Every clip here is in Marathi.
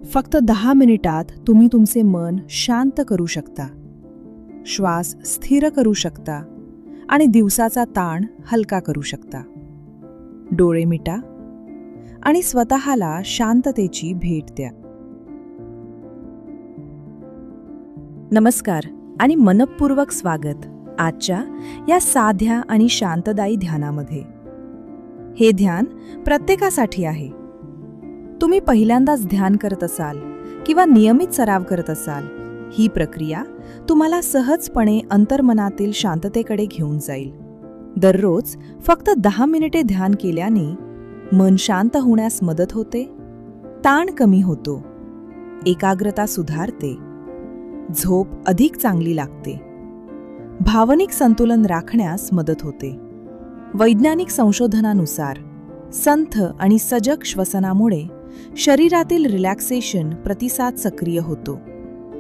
फक्त 10 मिनिटात तुम्ही तुमचे मन शांत करू शकता, श्वास स्थिर करू शकता आणि दिवसाचा ताण हलका करू शकता. डोळे मिटा आणि स्वतःला शांततेची भेट द्या. नमस्कार आणि मनःपूर्वक स्वागत आजच्या या साध्या आणि शांतदायी ध्यानामध्ये. हे ध्यान प्रत्येकासाठी आहे. तुम्ही पहिल्यांदाच ध्यान करत असाल किंवा नियमित सराव करत असाल, ही प्रक्रिया तुम्हाला सहजपणे अंतर्मनातील शांततेकडे घेऊन जाईल. दररोज फक्त 10 मिनिटे ध्यान केल्याने मन शांत होण्यास मदत होते, ताण कमी होतो, एकाग्रता सुधारते, झोप अधिक चांगली लागते, भावनिक संतुलन राखण्यास मदत होते. वैज्ञानिक संशोधनानुसार संथ आणि सजग श्वसनामुळे शरीरातील रिलॅक्सेशन प्रतिसाद सक्रिय होतो.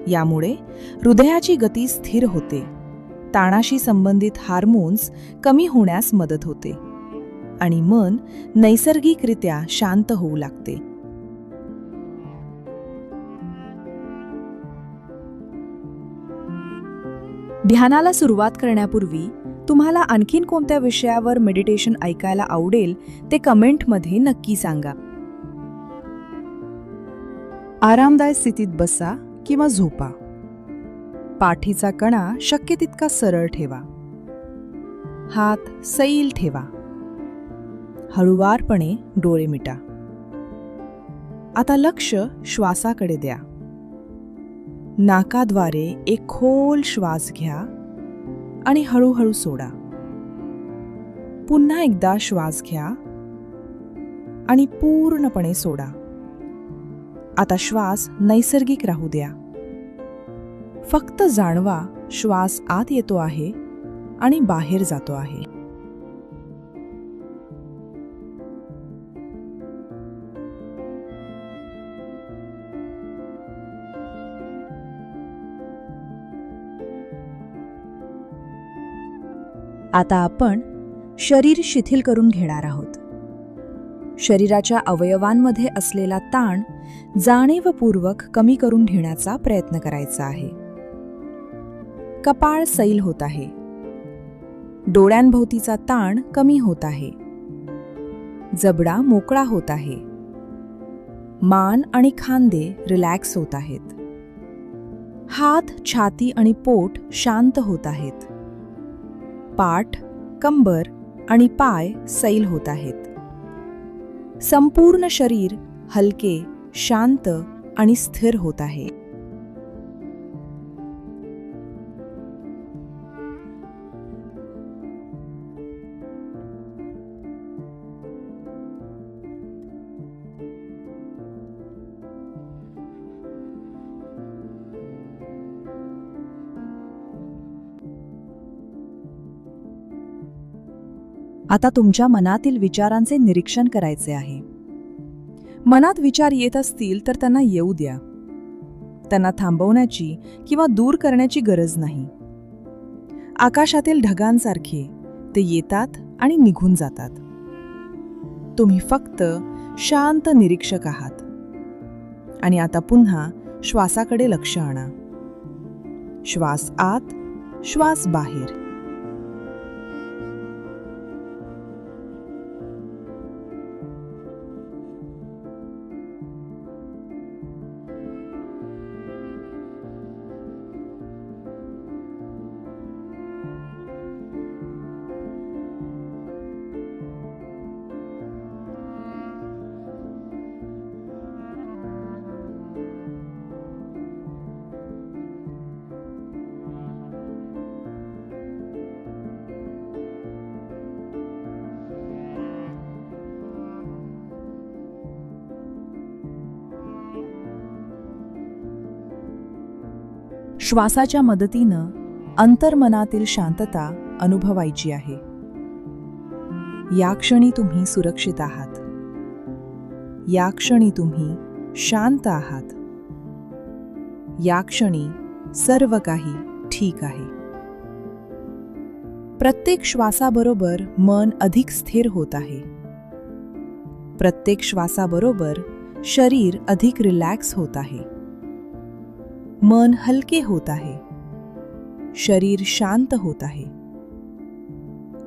यामुळे हृदयाची गती स्थिर होते, ताणाशी संबंधित हार्मोन्स कमी होण्यास मदत होते आणि मन नैसर्गिकरित्या शांत होऊ लागते. ध्यानाला सुरुवात करण्यापूर्वी तुम्हाला आणखीन कोणत्या विषयावर मेडिटेशन ऐकायला आवडेल ते कमेंटमध्ये नक्की सांगा. आरामदायक स्थितीत बसा किंवा झोपा. पाठीचा कणा शक्य तितका सरळ ठेवा. हात सैल ठेवा. हळुवारपणे डोळे मिटा. आता लक्ष श्वासाकडे द्या. नाकाद्वारे एक खोल श्वास घ्या आणि हळूहळू सोडा. पुन्हा एकदा श्वास घ्या आणि पूर्णपणे सोडा. आता श्वास नैसर्गिक राहू द्या. फक्त जाणवा श्वास आत येतो आहे आणि बाहेर जातो आहे. आता आपण शरीर शिथिल करून घेणार आहोत. शरीराच्या अवयवांमध्ये असलेला ताण जाणीवपूर्वक कमी करून घेण्याचा प्रयत्न करायचा आहे. कपाळ सैल होत आहे. डोळ्यांभोवतीचा ताण कमी होत आहे. जबडा मोकळा होत आहे. मान आणि खांदे रिलॅक्स होत आहेत. हात, छाती आणि पोट शांत होत आहेत. पाठ, कंबर आणि पाय सैल होत आहेत. संपूर्ण शरीर हलके, शांत आणि स्थिर होत आहे. आता तुमच्या मनातील विचारांचे निरीक्षण करायचे आहे. मनात विचार येत असतील तर त्यांना येऊ द्या. त्यांना थांबवण्याची किंवा दूर करण्याची गरज नाही. आकाशातील ढगांसारखे ते येतात आणि निघून जातात. तुम्ही फक्त शांत निरीक्षक आहात. आणि आता पुन्हा श्वासाकडे लक्ष आणा. श्वास आत, श्वास बाहेर. श्वासाच्या मदतीनं अंतर्मनातील शांतता अनुभवायची आहे. या क्षणी तुम्ही सुरक्षित आहात. या क्षणी तुम्ही शांत आहात. या क्षणी सर्व काही ठीक आहे. प्रत्येक श्वासाबरोबर मन अधिक स्थिर होत आहे. प्रत्येक श्वासाबरोबर शरीर अधिक रिलॅक्स होत आहे. मन हलके होत आहे. शरीर शांत होत आहे.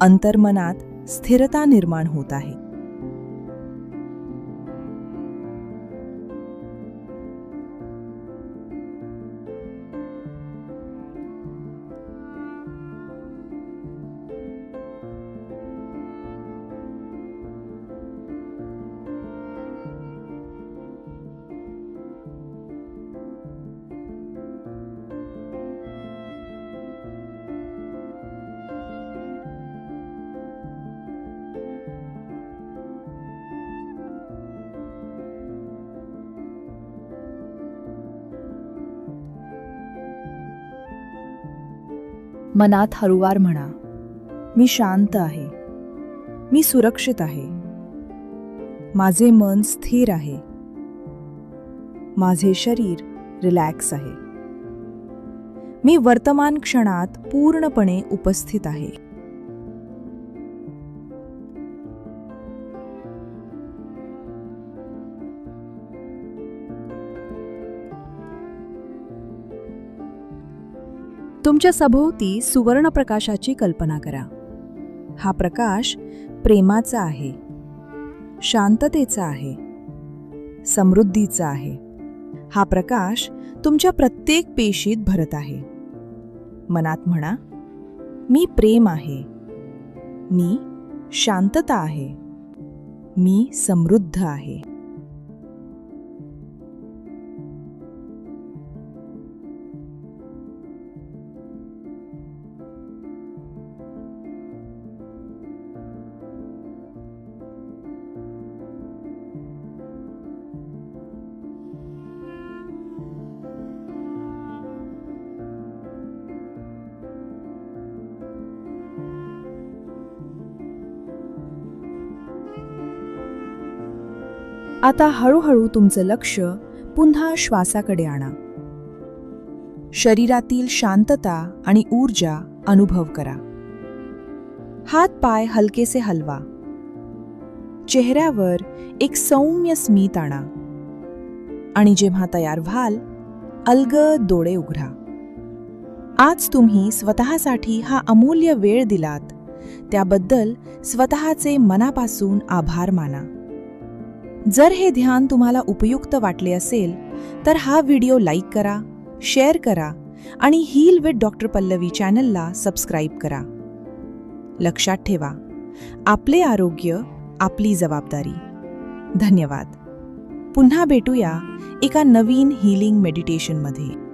अंतर्मनात स्थिरता निर्माण होत आहे. मनात हळूवार म्हणा, मी शांत आहे. मी सुरक्षित आहे. माझे मन स्थिर आहे. माझे शरीर रिलॅक्स आहे. मी वर्तमान क्षणात पूर्णपणे उपस्थित आहे. तुमच्या सभोवती सुवर्ण प्रकाशाची कल्पना करा. हा प्रकाश प्रेमाचा आहे, शांततेचा आहे, समृद्धीचा आहे. हा प्रकाश तुमच्या प्रत्येक पेशीत भरत आहे. मनात म्हणा, मी प्रेम आहे. मी शांतता आहे. मी समृद्ध आहे. आता हळूहळू तुमचं लक्ष पुन्हा श्वासाकडे आणा. शरीरातील शांतता आणि ऊर्जा अनुभव करा. हात पाय हलकेसे हलवा. चेहऱ्यावर एक सौम्य स्मित आणा. आणि जेव्हा तयार व्हाल, अलगद डोळे उघडा. आज तुम्ही स्वतःसाठी हा अमूल्य वेळ दिलात, त्याबद्दल स्वतःचे मनापासून आभार माना. जर हे ध्यान तुम्हाला उपयुक्त वाटले असेल तर हा व्हिडिओ लाईक करा, शेअर करा आणि हील विथ डॉक्टर पल्लवी चॅनलला सबस्क्राईब करा. लक्षात ठेवा, आपले आरोग्य आपली जबाबदारी. धन्यवाद. पुन्हा भेटूया एका नवीन हीलिंग मेडिटेशनमध्ये.